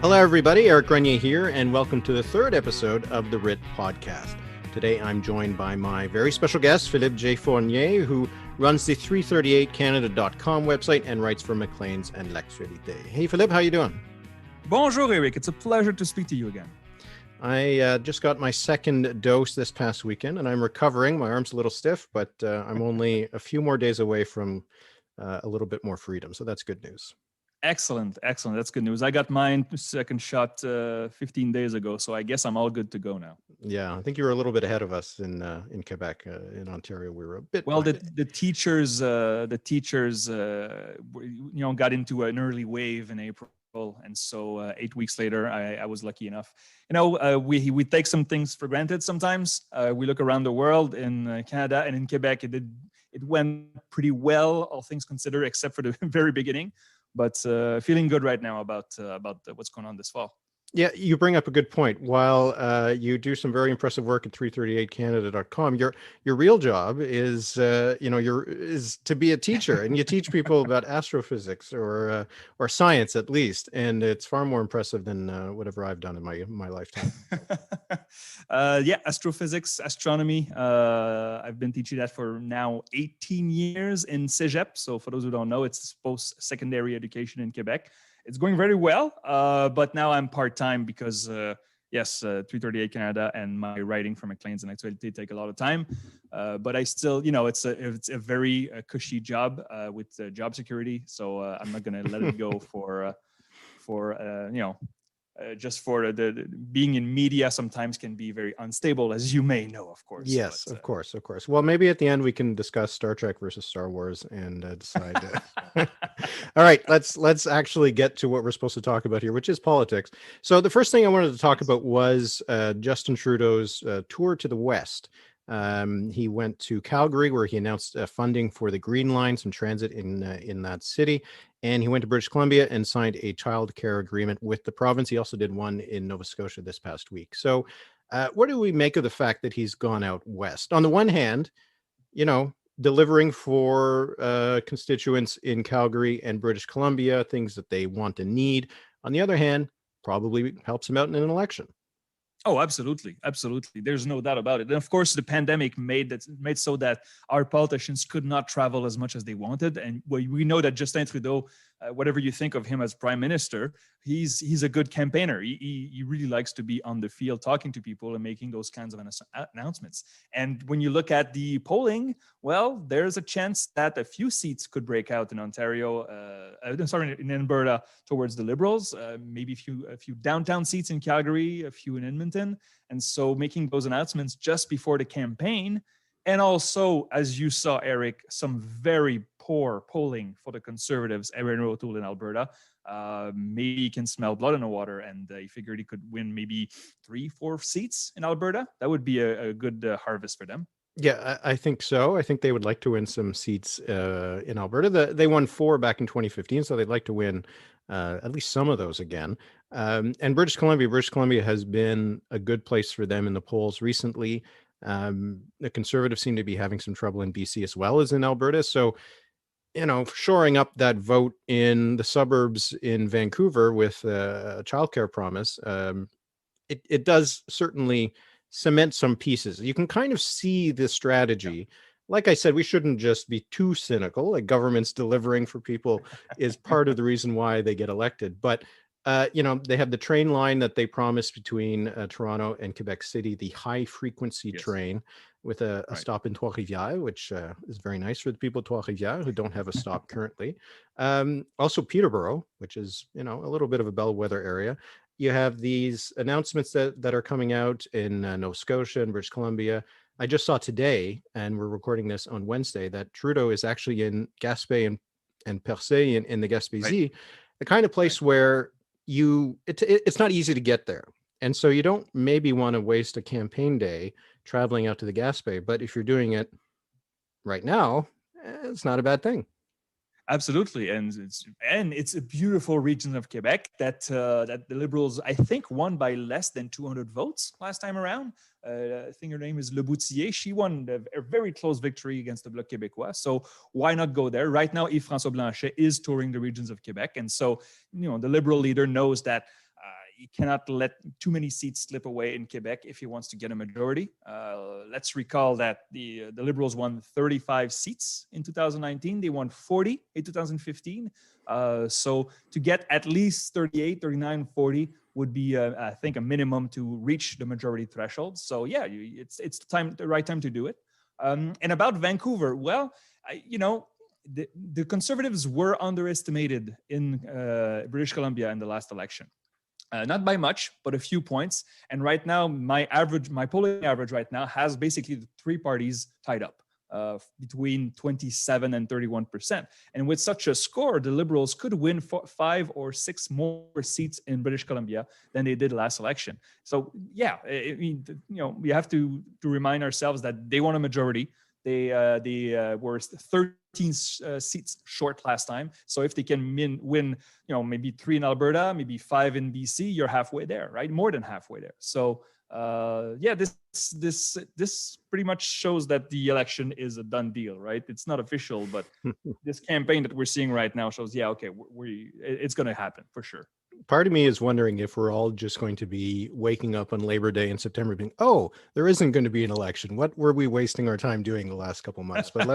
Hello, everybody. Éric Grenier here, and welcome to the third episode of the Writ Podcast. Today, I'm joined by my very special guest, Philippe J. Fournier, who runs the 338canada.com website and writes for Maclean's and L'Actualité. Hey, Philippe, how you doing? Bonjour, Eric. It's a pleasure to speak to you again. I just got my second dose this past weekend, and I'm recovering. My arm's a little stiff, but I'm only a few more days away from a little bit more freedom, so that's good news. Excellent. That's good news. I got mine second shot 15 days ago, so I guess I'm all good to go now. Yeah, I think you were a little bit ahead of us in Quebec. In Ontario, we were a bit. Well, the teachers, got into an early wave in April, and so 8 weeks later, I was lucky enough. We take some things for granted sometimes. We look around the world in Canada and in Quebec. It went pretty well, all things considered, except for the very beginning. But feeling good right now about what's going on this fall. Yeah, you bring up a good point. While you do some very impressive work at 338canada.com, your real job is is to be a teacher, and you teach people about astrophysics or science at least, and it's far more impressive than whatever I've done in my lifetime. Astrophysics, astronomy. I've been teaching that for now 18 years in Cégep. So for those who don't know, it's post-secondary education in Quebec. It's going very well, but now I'm part-time because, 338 Canada and my writing for Maclean's and Actualité take a lot of time. But I still, it's a very cushy job with job security. So I'm not going to let it go just for the being in media sometimes can be very unstable, as you may know, of course. Yes, of course. Well, maybe at the end we can discuss Star Trek versus Star Wars and decide. All right, let's actually get to what we're supposed to talk about here, which is politics. So the first thing I wanted to talk about was Justin Trudeau's tour to the West. He went to Calgary, where he announced funding for the Green Line, some transit in that city. And he went to British Columbia and signed a child care agreement with the province. He also did one in Nova Scotia this past week. So what do we make of the fact that he's gone out west? On the one hand, delivering for constituents in Calgary and British Columbia, things that they want and need. On the other hand, probably helps him out in an election. Oh, absolutely. There's no doubt about it. And of course, the pandemic made so that our politicians could not travel as much as they wanted. And we know that Justin Trudeau, whatever you think of him as prime minister, he's a good campaigner. He really likes to be on the field talking to people and making those kinds of announcements. And when you look at the polling, well, there's a chance that a few seats could break out in Ontario, in Alberta towards the Liberals, maybe a few downtown seats in Calgary, a few in Edmonton. And so making those announcements just before the campaign. And also, as you saw, Eric, some very poor polling for the Conservatives, Erin O'Toole in Alberta. Maybe he can smell blood in the water, and he figured he could win maybe 3-4 seats in Alberta. That would be a good harvest for them. Yeah, I think so. I think they would like to win some seats in Alberta. They won 4 back in 2015, so they'd like to win at least some of those again. And British Columbia has been a good place for them in the polls recently. The Conservatives seem to be having some trouble in BC as well as in Alberta. So, shoring up that vote in the suburbs in Vancouver with a childcare promise, it does certainly cement some pieces. You can kind of see the strategy. Like I said, we shouldn't just be too cynical. Like, governments delivering for people is part of the reason why they get elected. But they have the train line that they promised between Toronto and Quebec City, the high frequency train with a stop in Trois-Rivières, which is very nice for the people of Trois-Rivières who don't have a stop currently. Also Peterborough, which is, a little bit of a bellwether area. You have these announcements that are coming out in Nova Scotia and British Columbia. I just saw today, and we're recording this on Wednesday, that Trudeau is actually in Gaspé and Percé in the Gaspésie, the kind of place where it's not easy to get there. And so you don't maybe want to waste a campaign day traveling out to the Gaspé, but if you're doing it right now, it's not a bad thing. Absolutely, and it's a beautiful region of Quebec that that the Liberals, I think, won by less than 200 votes last time around. I think her name is Le Boutier. She won a very close victory against the Bloc Québécois. So why not go there? Right now, Yves-François Blanchet is touring the regions of Quebec, and so the Liberal leader knows that he cannot let too many seats slip away in Quebec if he wants to get a majority. Let's recall that the Liberals won 35 seats in 2019. They won 40 in 2015. So to get at least 38, 39, 40 would be, I think, a minimum to reach the majority threshold. So yeah, it's the right time to do it. And about Vancouver, well, the Conservatives were underestimated in British Columbia in the last election. Not by much, but a few points. And right now, my polling average right now has basically the three parties tied up between 27 and 31%. And with such a score, the Liberals could win 5 or 6 more seats in British Columbia than they did last election. So yeah, I mean, we have to remind ourselves that they won a majority. They were 13 seats short last time. So if they can win, maybe 3 in Alberta, maybe 5 in BC, you're halfway there, right? More than halfway there. So this pretty much shows that the election is a done deal, right? It's not official, but this campaign that we're seeing right now shows, it's going to happen for sure. Part of me is wondering if we're all just going to be waking up on Labor Day in September being, oh, there isn't going to be an election. What were we wasting our time doing the last couple of months? But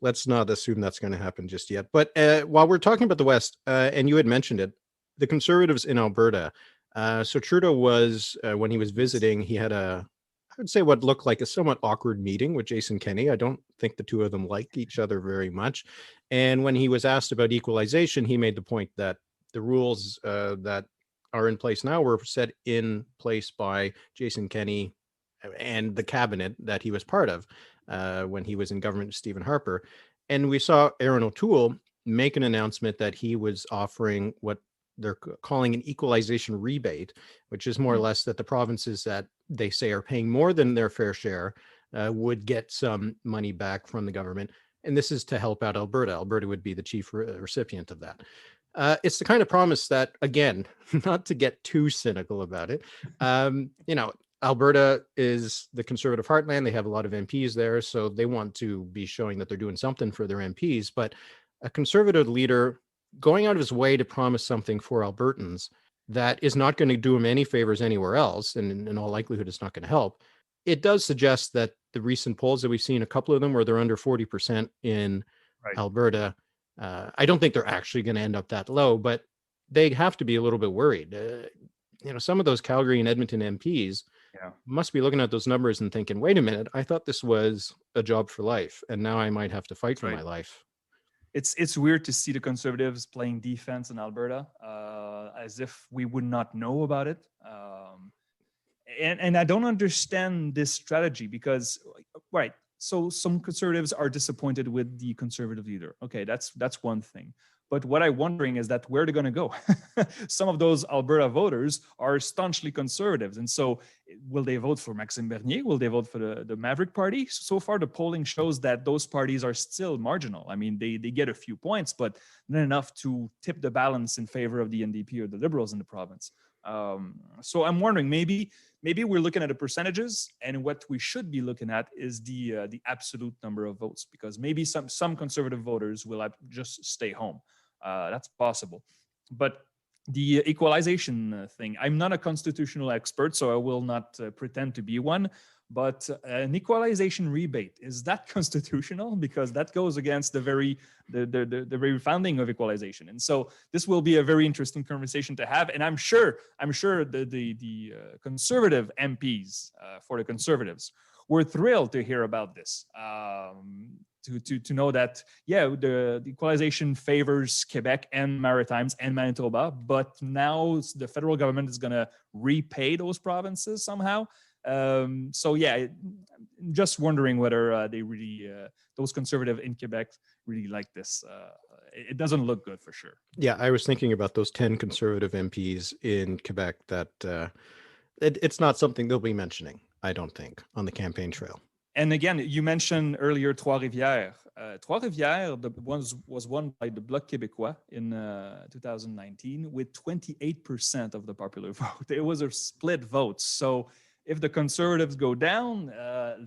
let's not assume that's going to happen just yet. But while we're talking about the West, and you had mentioned it, the Conservatives in Alberta. So Trudeau was, when he was visiting, he had I would say what looked like a somewhat awkward meeting with Jason Kenney. I don't think the two of them like each other very much. And when he was asked about equalization, he made the point that the rules that are in place now were set in place by Jason Kenney and the cabinet that he was part of when he was in government with Stephen Harper. And we saw Erin O'Toole make an announcement that he was offering what they're calling an equalization rebate, which is more or less that the provinces that they say are paying more than their fair share would get some money back from the government. And this is to help out Alberta. Alberta would be the chief recipient of that. It's the kind of promise that, again, not to get too cynical about it, Alberta is the Conservative heartland. They have a lot of MPs there, so they want to be showing that they're doing something for their MPs. But a Conservative leader going out of his way to promise something for Albertans that is not going to do him any favors anywhere else, and in all likelihood, it's not going to help. It does suggest that the recent polls that we've seen, a couple of them where they're under 40% in Alberta, I don't think they're actually going to end up that low, but they have to be a little bit worried. Some of those Calgary and Edmonton MPs must be looking at those numbers and thinking, wait a minute, I thought this was a job for life, and now I might have to fight for my life. It's weird to see the Conservatives playing defense in Alberta as if we would not know about it. And I don't understand this strategy because, so some Conservatives are disappointed with the Conservative leader. Okay, that's one thing. But what I'm wondering is that where they're going to go. Some of those Alberta voters are staunchly Conservatives. And so will they vote for Maxime Bernier? Will they vote for the Maverick Party? So far, the polling shows that those parties are still marginal. I mean, they get a few points, but not enough to tip the balance in favor of the NDP or the Liberals in the province. So I'm wondering, maybe we're looking at the percentages, and what we should be looking at is the absolute number of votes, because maybe some Conservative voters will just stay home. That's possible. But the equalization thing, I'm not a constitutional expert, so I will not pretend to be one. But an equalization rebate, is that constitutional? Because that goes against the very founding of equalization. And so this will be a very interesting conversation to have. And I'm sure the Conservative MPs for the Conservatives were thrilled to hear about this. To know that, the equalization favors Quebec and Maritimes and Manitoba, but now the federal government is going to repay those provinces somehow. Just wondering whether they really, those Conservative in Quebec really like this. It doesn't look good for sure. Yeah, I was thinking about those 10 Conservative MPs in Quebec that it's not something they'll be mentioning, I don't think, on the campaign trail. And again, you mentioned earlier Trois-Rivières. Trois-Rivières was won by the Bloc Québécois in 2019 with 28% of the popular vote. It was a split vote. So if the Conservatives go down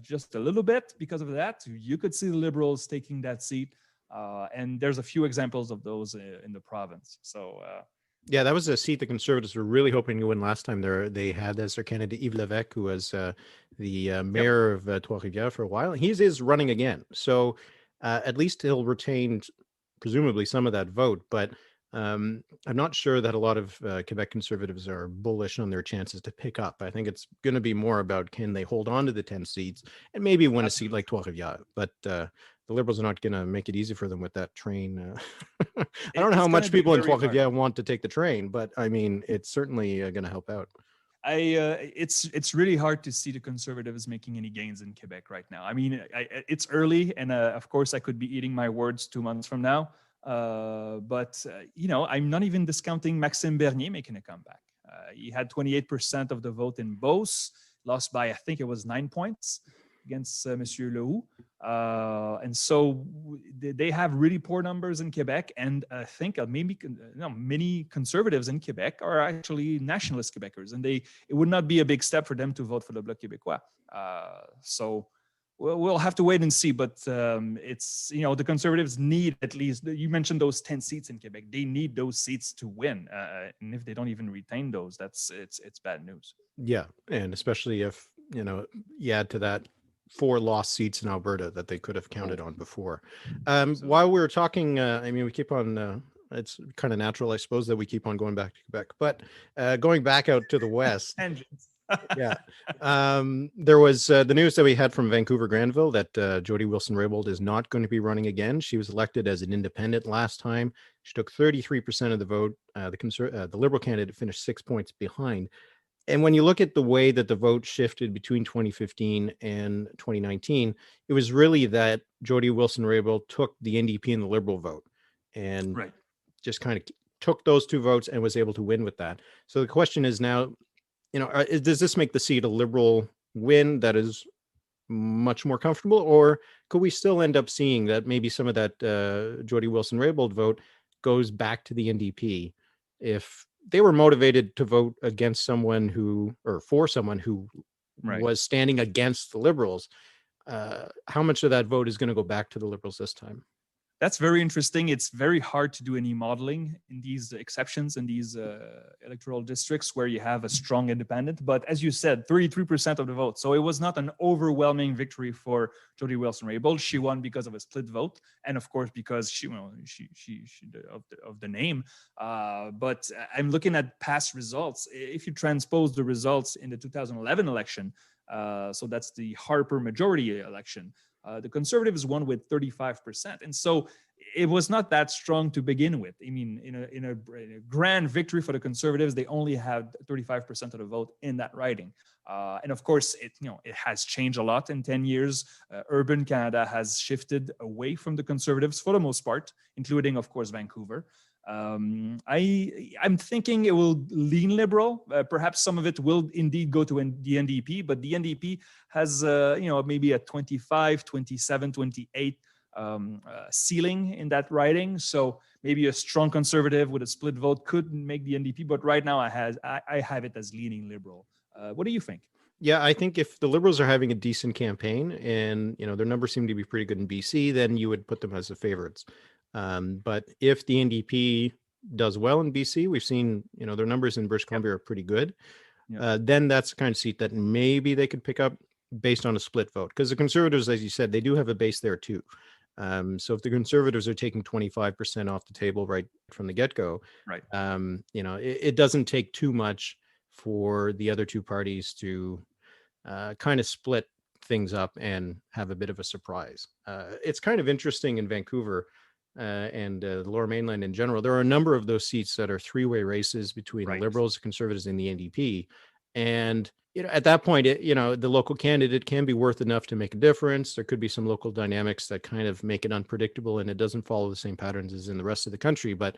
just a little bit because of that, you could see the Liberals taking that seat. And there's a few examples of those in the province. So yeah, that was a seat the Conservatives were really hoping to win last time. They had as their candidate Yves Lévesque, who was the mayor of Trois-Rivières for a while. He is running again. So at least he'll retain presumably some of that vote. But I'm not sure that a lot of Quebec Conservatives are bullish on their chances to pick up. I think it's going to be more about can they hold on to the 10 seats and maybe win a seat like Trois-Rivières. But the Liberals are not going to make it easy for them with that train. I don't know how much people in Trois-Rivières want to take the train, but I mean, it's certainly going to help out. It's really hard to see the Conservatives making any gains in Quebec right now. I mean, it's early, and of course, I could be eating my words 2 months from now. But I'm not even discounting Maxime Bernier making a comeback. He had 28% of the vote in Beauce, lost by, I think it was 9 points against Monsieur Lehoux. And so they have really poor numbers in Quebec. And I think many Conservatives in Quebec are actually nationalist Quebecers. And it would not be a big step for them to vote for the Bloc Québécois. So we'll have to wait and see. But it's, the Conservatives need at least, you mentioned those 10 seats in Quebec. They need those seats to win. And if they don't even retain those, it's bad news. Yeah. And especially if, you add to that 4 lost seats in Alberta that they could have counted on before. While we were talking, we keep on, it's kind of natural, I suppose, that we keep on going back to Quebec, but going back out to the west. Yeah. There was the news that we had from Vancouver Granville that Jody Wilson-Raybould is not going to be running again. She was elected as an independent last time. She took 33% of the vote. The Liberal candidate finished 6 points behind. And when you look at the way that the vote shifted between 2015 and 2019, it was really that Jody Wilson-Raybould took the NDP and the Liberal vote and just kind of took those 2 votes and was able to win with that. So the question is now, does this make the seat a Liberal win that is much more comfortable, or could we still end up seeing that maybe some of that Jody Wilson-Raybould vote goes back to the NDP if they were motivated to vote against someone for someone who was standing against the Liberals? How much of that vote is going to go back to the Liberals this time? That's very interesting. It's very hard to do any modeling in these exceptions in these electoral districts where you have a strong independent. But as you said, 33% of the vote. So it was not an overwhelming victory for Jody Wilson-Raybould. She won because of a split vote, and of course because she of the name. But I'm looking at past results. If you transpose the results in the 2011 election, so that's the Harper majority election. The Conservatives won with 35%. And so it was not that strong to begin with. I mean, in a grand victory for the Conservatives, they only had 35% of the vote in that riding. And of course, it has changed a lot in 10 years. Urban Canada has shifted away from the Conservatives for the most part, including, of course, Vancouver. I'm thinking it will lean Liberal. Perhaps some of it will indeed go to the NDP, but the NDP has, maybe a 25, 27, 28 ceiling in that riding. So maybe a strong Conservative with a split vote could make the NDP. But right now, I have it as leaning Liberal. What do you think? Yeah, I think if the Liberals are having a decent campaign and their numbers seem to be pretty good in BC, then you would put them as the favorites. But if the NDP does well in BC, we've seen, their numbers in British Columbia are pretty good. Then that's the kind of seat that maybe they could pick up based on a split vote. Because the Conservatives, as you said, they do have a base there too. So if the Conservatives are taking 25% off the table right from the get-go, it doesn't take too much for the other 2 parties to kind of split things up and have a bit of a surprise. It's kind of interesting in Vancouver and the Lower Mainland in general. There are a number of those seats that are 3-way races between the Liberals, the Conservatives, and the NDP. And at that point, the local candidate can be worth enough to make a difference. There could be some local dynamics that kind of make it unpredictable, and it doesn't follow the same patterns as in the rest of the country. But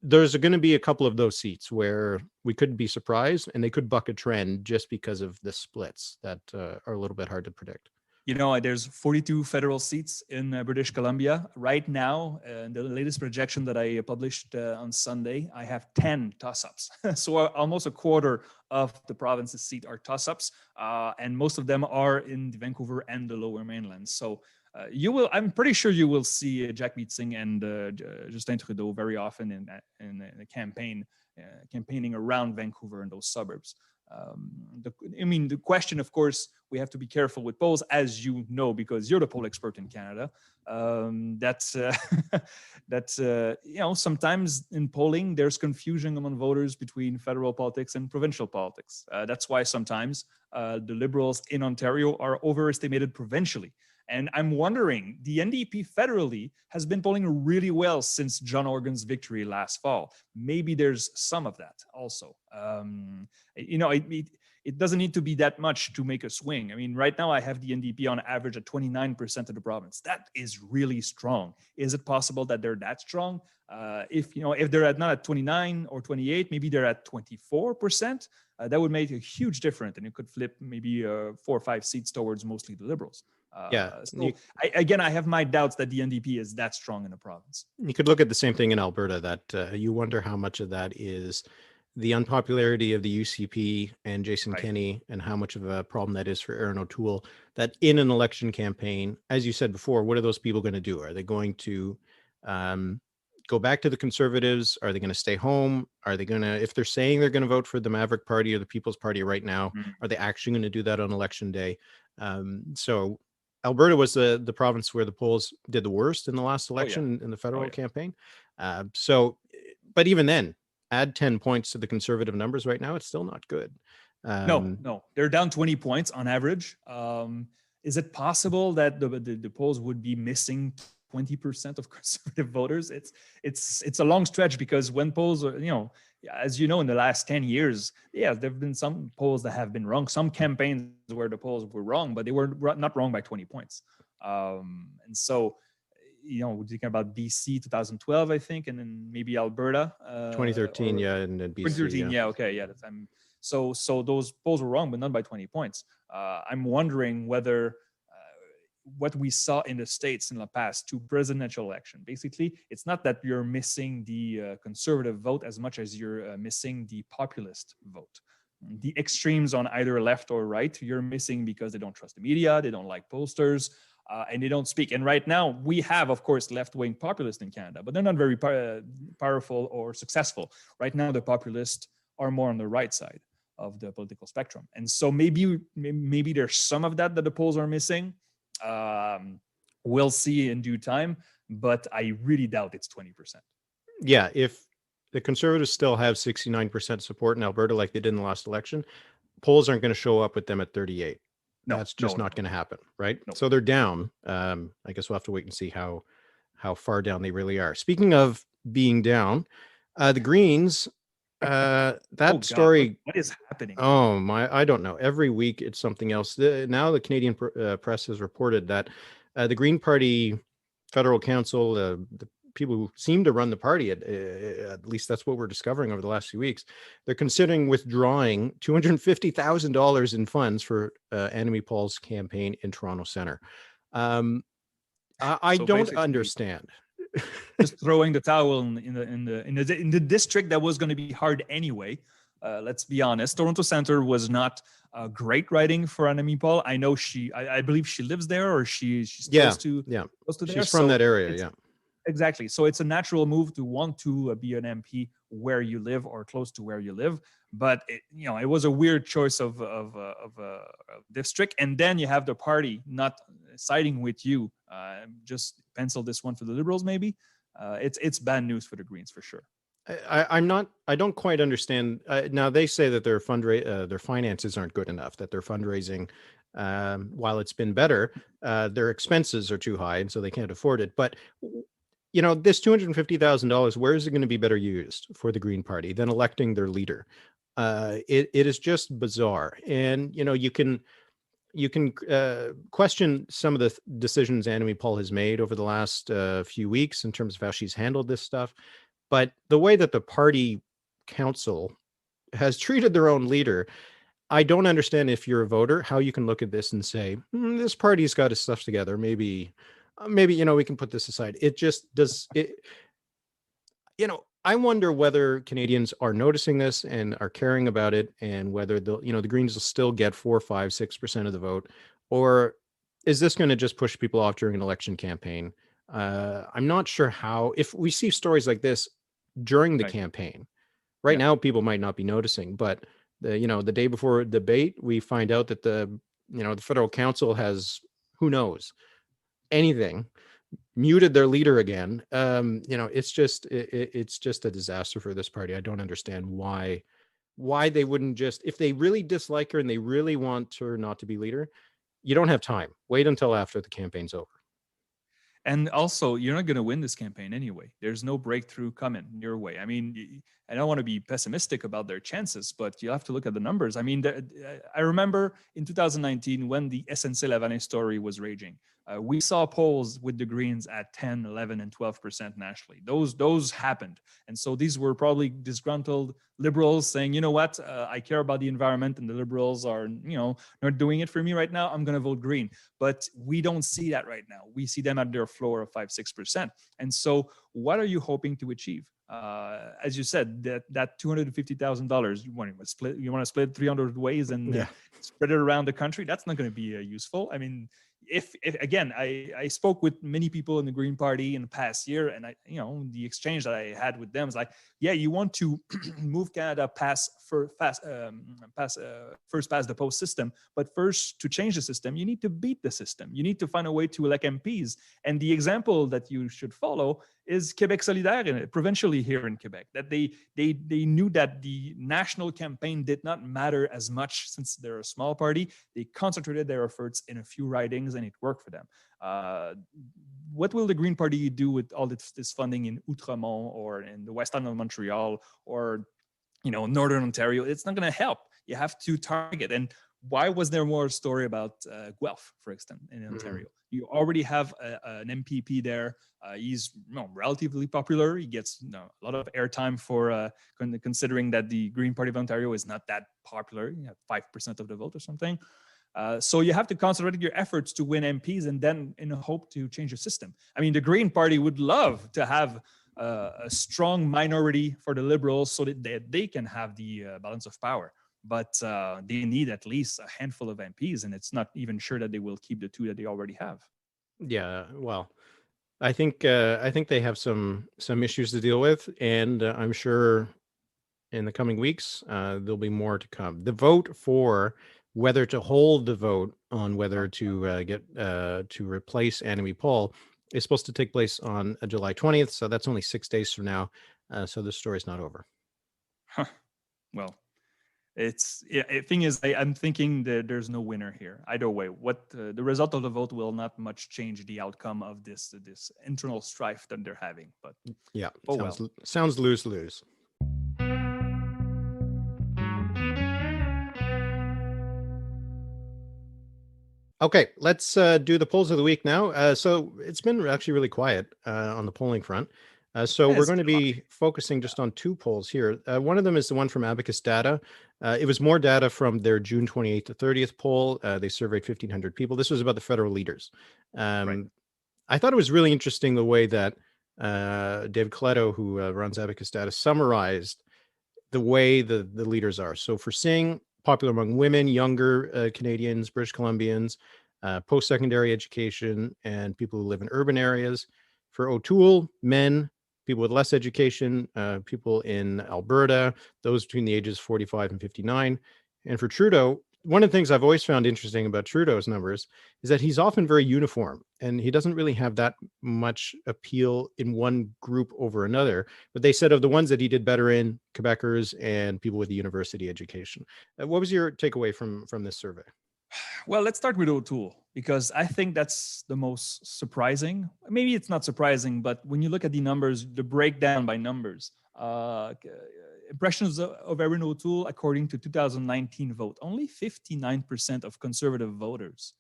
there's going to be a couple of those seats where we could be surprised, and they could buck a trend just because of the splits that are a little bit hard to predict. There's 42 federal seats in British Columbia. Right now, the latest projection that I published on Sunday, I have 10 toss-ups. So almost a quarter of the province's seat are toss-ups, and most of them are in Vancouver and the Lower Mainland. So I'm pretty sure you will see Jack Meeting and Justin Trudeau very often in a campaigning around Vancouver and those suburbs. The question, of course, we have to be careful with polls, as you know, because you're the poll expert in Canada. Sometimes in polling, there's confusion among voters between federal politics and provincial politics. That's why sometimes the Liberals in Ontario are overestimated provincially. And I'm wondering, the NDP federally has been polling really well since John Organ's victory last fall. Maybe there's some of that also. It doesn't need to be that much to make a swing. I mean, right now I have the NDP on average at 29% of the province. That is really strong. Is it possible that they're that strong? If they're not at 29 or 28, maybe they're at 24%. That would make a huge difference, and it could flip maybe 4 or 5 seats towards mostly the Liberals. I have my doubts that the NDP is that strong in the province. You could look at the same thing in Alberta, that you wonder how much of that is the unpopularity of the UCP and Jason Kenney, and how much of a problem that is for Erin O'Toole, that in an election campaign, as you said before, what are those people going to do? Are they going to go back to the Conservatives? Are they going to stay home? Are they going to, if they're saying they're going to vote for the Maverick Party or the People's Party right now, are they actually going to do that on election day? So Alberta was the province where the polls did the worst in the last election in the federal campaign. But even then, add 10 points to the Conservative numbers right now, it's still not good. No, they're down 20 points on average. Is it possible that the polls would be missing 20% of Conservative voters? It's a long stretch, because when polls are, as you know, in the last 10 years, there have been some polls that have been wrong, some campaigns where the polls were wrong, but they were not wrong by 20 points. And so, we're thinking about BC 2012, I think, and then maybe Alberta. 2013, and then BC. 2013, okay, that's so those polls were wrong, but not by 20 points. I'm wondering whether what we saw in the States in the past 2 presidential election, basically, it's not that you're missing the Conservative vote as much as you're missing the populist vote. The extremes on either left or right, you're missing because they don't trust the media, they don't like pollsters, and they don't speak. And right now, we have, of course, left-wing populists in Canada, but they're not very powerful or successful. Right now, the populists are more on the right side of the political spectrum. And so maybe there's some of that the polls are missing. We'll see in due time, but I really doubt it's 20%. Yeah, if the Conservatives still have 69% support in Alberta like they did in the last election, polls aren't going to show up with them at 38. That's just not going to happen, right? No. So they're down. I guess we'll have to wait and see how far down they really are. Speaking of being down, the Greens, story. What is happening? Oh my, I don't know. Every week it's something else. Now the Canadian press has reported that the Green Party Federal Council, the people who seem to run the party, at least that's what we're discovering over the last few weeks, they're considering withdrawing $250,000 in funds for Annamie Paul's campaign in Toronto Centre. I don't understand. Just throwing the towel in the district that was going to be hard anyway. Let's be honest. Toronto Centre was not great riding for Annamie Paul. I know I believe she lives there, or she's close to there. She's from that area. Exactly. So it's a natural move to want to be an MP where you live or close to where you live. But it was a weird choice of district. And then you have the party not siding with you. Just pencil this one for the Liberals, maybe. It's bad news for the Greens for sure. I don't quite understand. Now they say that their finances aren't good enough, that their fundraising, while it's been better, their expenses are too high, and so they can't afford it. But this $250,000, where is it going to be better used for the Green Party than electing their leader? It is just bizarre. And, you can question some of the decisions Annamie Paul has made over the last few weeks in terms of how she's handled this stuff. But the way that the party council has treated their own leader, I don't understand, if you're a voter, how you can look at this and say, this party's got its stuff together. Maybe, we can put this aside. It just does it. I wonder whether Canadians are noticing this and are caring about it, and whether the Greens will still get 4, 5, 6% of the vote, or is this going to just push people off during an election campaign? I'm not sure how. If we see stories like this during the campaign, right now people might not be noticing, but the day before debate, we find out that the federal council has, who knows, anything, muted their leader again. It's just a disaster for this party. I don't understand why they wouldn't just, if they really dislike her and they really want her not to be leader, you don't have time. Wait until after the campaign's over. And also, you're not going to win this campaign anyway. There's no breakthrough coming your way. I mean, I don't want to be pessimistic about their chances, but you have to look at the numbers. I mean, I remember in 2019 when the SNC-Lavalin story was raging, we saw polls with the Greens at 10, 11, and 12% nationally. Those happened. And so these were probably disgruntled Liberals saying, you know what, I care about the environment and the Liberals are, not doing it for me right now. I'm going to vote Green. But we don't see that right now. We see them at their floor of 5, 6%. And so what are you hoping to achieve? As you said, that $250,000, you want to split 300 ways and spread it around the country. That's not going to be useful. I mean, if again, I spoke with many people in the Green Party in the past year, and the exchange that I had with them is like, yeah, you want to move Canada first past the post system, but first, to change the system, you need to beat the system. You need to find a way to elect MPs, and the example that you should follow is Québec Solidaire, provincially here in Quebec, that they knew that the national campaign did not matter as much since they're a small party. They concentrated their efforts in a few ridings, and it worked for them. What will the Green Party do with all this funding in Outremont or in the West End of Montreal or Northern Ontario? It's not going to help. You have to target. And why was there more story about Guelph, for instance, in Ontario? You already have an MPP there. He's relatively popular. He gets a lot of airtime for considering that the Green Party of Ontario is not that popular. You have 5% of the vote or something. So you have to concentrate your efforts to win MPs and then in a hope to change the system. I mean, the Green Party would love to have a strong minority for the Liberals so that they can have the balance of power. But they need at least a handful of MPs, and it's not even sure that they will keep the 2 that they already have. Yeah, well, I think they have some issues to deal with, and I'm sure in the coming weeks there'll be more to come. The vote for whether to hold the vote on whether to to replace Annamie Paul is supposed to take place on July 20th, so that's only 6 days from now. So the story's not over. Well, the thing is, I'm thinking that there's no winner here either way. What the result of the vote will not much change the outcome of this internal strife that they're having. But yeah, sounds lose-lose. Okay, let's do the polls of the week now. So it's been actually really quiet on the polling front. So we're going to be focusing just on 2 polls here. One of them is the one from Abacus Data. It was more data from their June 28th to 30th poll. They surveyed 1,500 people. This was about the federal leaders. I thought it was really interesting the way that David Coletto, who runs Abacus Data, summarized the way the leaders are. So for Singh, popular among women, younger Canadians, British Columbians, post-secondary education, and people who live in urban areas. For O'Toole, men, people with less education, people in Alberta, those between the ages 45 and 59. And for Trudeau, one of the things I've always found interesting about Trudeau's numbers is that he's often very uniform, and he doesn't really have that much appeal in one group over another. But they said of the ones that he did better in, Quebecers and people with a university education. What was your takeaway from this survey? Well, let's start with O'Toole, because I think that's the most surprising. Maybe it's not surprising, but when you look at the numbers, the breakdown by numbers, impressions of Erin O'Toole, according to 2019 vote, only 59% of conservative voters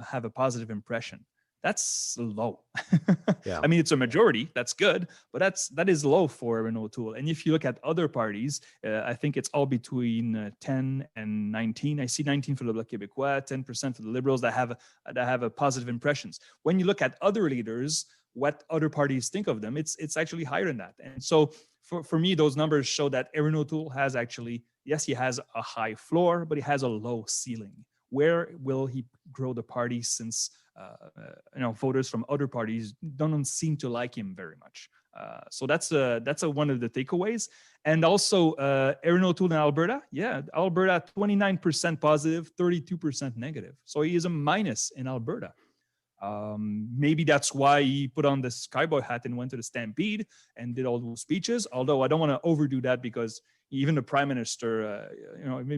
have a positive impression. That's low. Yeah. I mean, it's a majority. That's good, but that is low for Erin O'Toole. And if you look at other parties, I think it's all between 10 and 19. I see 19 for the Bloc Québécois, 10% for the Liberals that have a positive impressions. When you look at other leaders, what other parties think of them, it's actually higher than that. And so for me, those numbers show that Erin O'Toole has actually, yes, he has a high floor, but he has a low ceiling. Where will he grow the party, since voters from other parties don't seem to like him very much? So that's one of the takeaways. And also Erin O'Toole in Alberta, Alberta 29% positive, 32% negative. So he is a minus in Alberta. Maybe that's why he put on this cowboy hat and went to the Stampede and did all those speeches. Although I don't want to overdo that, because even the Prime Minister,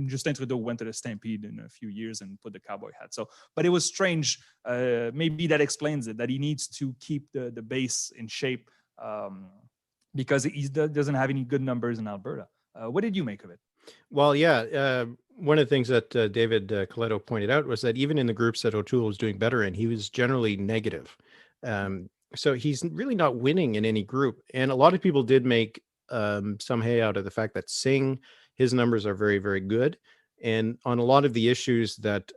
Justin Trudeau went to the Stampede in a few years and put the cowboy hat. So, but it was strange. Maybe that explains it, that he needs to keep the base in shape, because he doesn't have any good numbers in Alberta. What did you make of it? Well, yeah. One of the things that David Coletto pointed out was that even in the groups that O'Toole was doing better in, he was generally negative. So he's really not winning in any group. And a lot of people did make some hay out of the fact that Singh, his numbers are very, very good. And on a lot of the issues that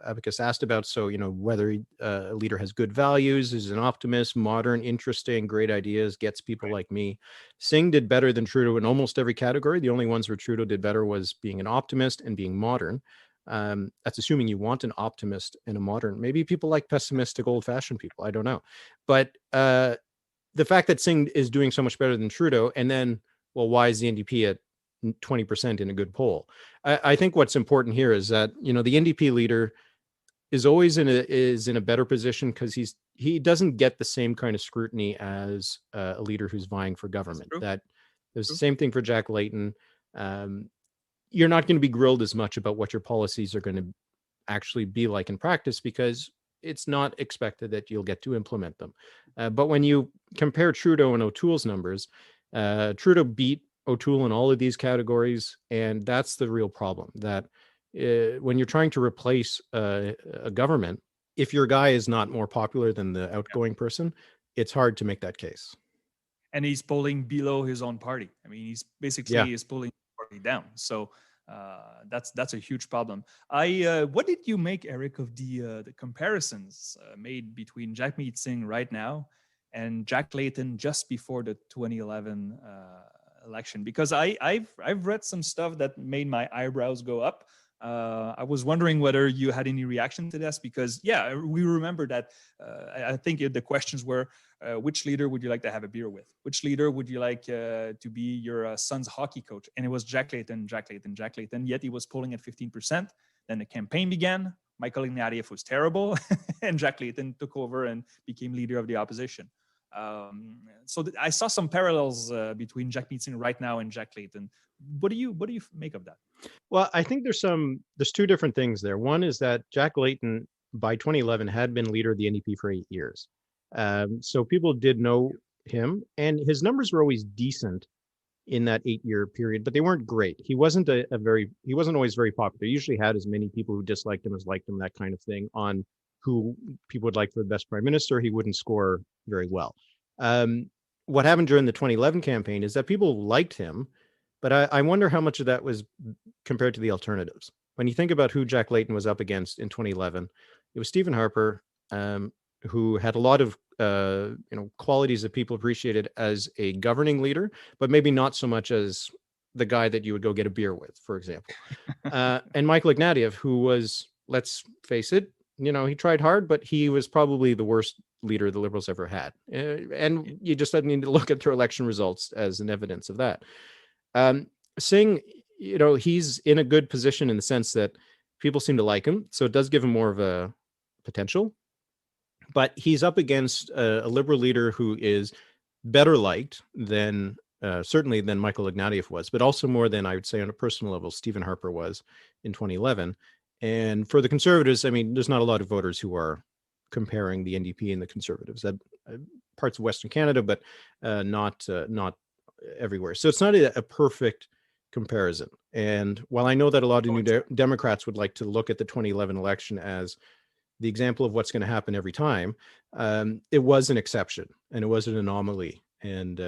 Abacus asked about, so, whether a leader has good values, is an optimist, modern, interesting, great ideas, gets people like me. Singh did better than Trudeau in almost every category. The only ones where Trudeau did better was being an optimist and being modern. That's assuming you want an optimist and a modern. Maybe people like pessimistic, old-fashioned people. I don't know. But the fact that Singh is doing so much better than Trudeau, and then, well, why is the NDP at 20% in a good poll? I think what's important here is that, the NDP leader is always in a better position because he doesn't get the same kind of scrutiny as a leader who's vying for government. That there's the same thing for Jack Layton. You're not going to be grilled as much about what your policies are going to actually be like in practice, because it's not expected that you'll get to implement them. But when you compare Trudeau and O'Toole's numbers, Trudeau beat O'Toole in all of these categories, and that's the real problem. That when you're trying to replace a government, if your guy is not more popular than the outgoing person, it's hard to make that case. And he's polling below his own party. I mean, he's basically is pulling the party down. So that's a huge problem. What did you make, Eric, of the comparisons made between Jagmeet Singh right now and Jack Layton just before the 2011 election? Because I've read some stuff that made my eyebrows go up. I was wondering whether you had any reaction to this, because we remember that I think the questions were, which leader would you like to have a beer with? Which leader would you like to be your son's hockey coach? And it was Jack Layton. Yet he was polling at 15%. Then the campaign began. Michael Ignatieff was terrible, and Jack Layton took over and became leader of the opposition. So I saw some parallels between Jagmeet Singh right now and Jack Layton. What do you make of that? Well, I think there's two different things there. One is that Jack Layton by 2011 had been leader of the NDP for 8 years. So people did know him, and his numbers were always decent in that 8-year period, but they weren't great. He wasn't he wasn't always very popular. He usually had as many people who disliked him as liked him, that kind of thing, on who people would like for the best prime minister. He wouldn't score very well. What happened during the 2011 campaign is that people liked him, but I wonder how much of that was compared to the alternatives. When you think about who Jack Layton was up against in 2011, it was Stephen Harper, who had a lot of qualities that people appreciated as a governing leader, but maybe not so much as the guy that you would go get a beer with, for example. And Michael Ignatieff, who was, let's face it, he tried hard, but he was probably the worst leader the Liberals ever had. And you just need to look at their election results as an evidence of that. Singh, he's in a good position in the sense that people seem to like him, so it does give him more of a potential. But he's up against a Liberal leader who is better liked than certainly than Michael Ignatieff was, but also more than, I would say, on a personal level, Stephen Harper was in 2011. And for the Conservatives, I mean, there's not a lot of voters who are comparing the NDP and the Conservatives. Parts of Western Canada, but not everywhere. So it's not a perfect comparison. And while I know that a lot of New Democrats would like to look at the 2011 election as the example of what's going to happen every time, it was an exception and it was an anomaly. And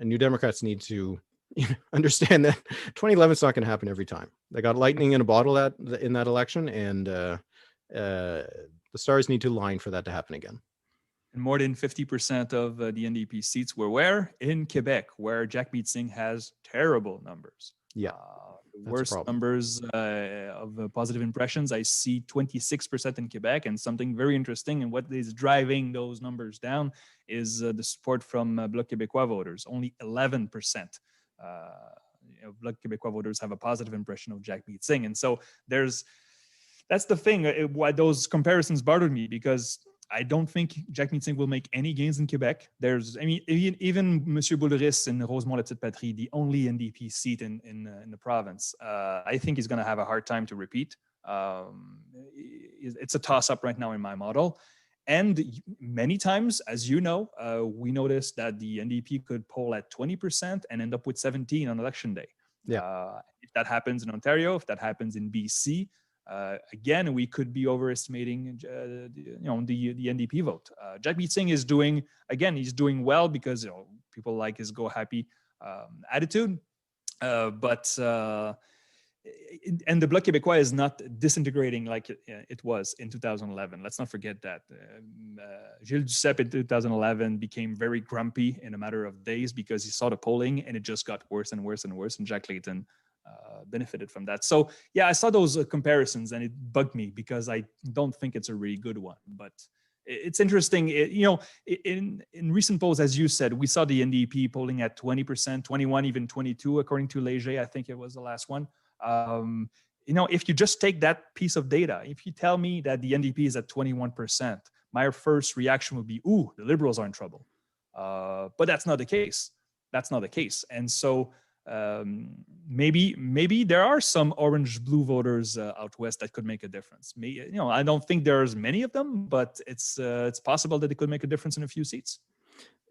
New Democrats need to understand that 2011 is not going to happen every time. They got lightning in a bottle in that election, and the stars need to align for that to happen again. And more than 50% of the NDP seats were where? In Quebec, where Jagmeet Singh has terrible numbers. Yeah. Worst numbers of positive impressions. I see 26% in Quebec, and something very interesting, and what is driving those numbers down is the support from Bloc Québécois voters. Only 11% of Bloc Québécois voters have a positive impression of Jagmeet Singh. And so that's the thing, why those comparisons bothered me, because I don't think Jagmeet Singh will make any gains in Quebec. Even Monsieur Boulris in Rosemont-la-Petite-Patrie, the only NDP seat in the province, I think he's going to have a hard time to repeat. It's a toss-up right now in my model. And many times, as you know, we noticed that the NDP could poll at 20% and end up with 17 on election day. Yeah. If that happens in Ontario, if that happens in BC, again, we could be overestimating, the NDP vote. Jagmeet Singh is doing well because people like his go happy attitude, but and the Bloc Québécois is not disintegrating like it was in 2011. Let's not forget that. Gilles Duceppe in 2011 became very grumpy in a matter of days because he saw the polling and it just got worse and worse and worse, and Jack Layton benefited from that. So yeah, I saw those comparisons and it bugged me because I don't think it's a really good one. But it's interesting, in recent polls, as you said, we saw the NDP polling at 20%, 21, even 22, according to Léger. I think it was the last one. If you just take that piece of data, if you tell me that the NDP is at 21%, my first reaction would be, ooh, the Liberals are in trouble. But that's not the case. And so maybe there are some orange-blue voters out west that could make a difference. I don't think there's many of them, but it's possible that it could make a difference in a few seats.